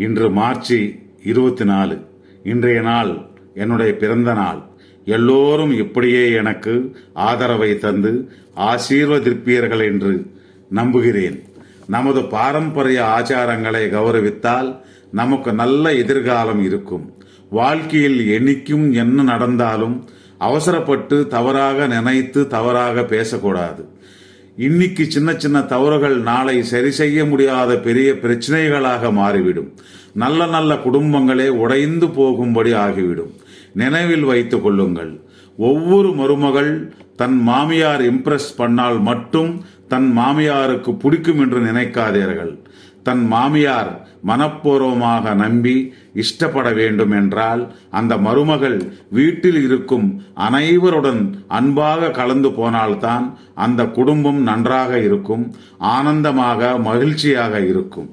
இன்று மார்ச் 24. இன்றைய நாள் என்னுடைய பிறந்த நாள். எல்லோரும் இப்படியே எனக்கு ஆதரவை தந்து ஆசீர்வதிப்பீர்கள் என்று நம்புகிறேன். நமது பாரம்பரிய ஆச்சாரங்களை கௌரவித்தால் நமக்கு நல்ல எதிர்காலம் இருக்கும். வாழ்க்கையில் என்னைக்கும் என்ன நடந்தாலும் அவசரப்பட்டு தவறாக நினைத்து தவறாக பேசக்கூடாது. இன்னைக்கு சின்ன சின்ன தவறுகள் நாளை சரி செய்ய முடியாத பெரிய பிரச்சனைகளாக மாறிவிடும். நல்ல நல்ல குடும்பங்களே உடைந்து போகும்படி ஆகிவிடும். நினைவில் வைத்துக் கொள்ளுங்கள், ஒவ்வொரு மருமகள் தன் மாமியார் இம்ப்ரெஸ் பண்ணால் மட்டும் தன் மாமியாருக்கு பிடிக்கும் என்று நினைக்காதீர்கள். தன் மாமியார் மனப்பூர்வமாக நம்பி இஷ்டப்பட வேண்டும் என்றால் அந்த மருமகள் வீட்டில் இருக்கும் அனைவருடன் அன்பாக கலந்து போனால்தான் அந்த குடும்பம் நன்றாக இருக்கும், ஆனந்தமாக மகிழ்ச்சியாக இருக்கும்.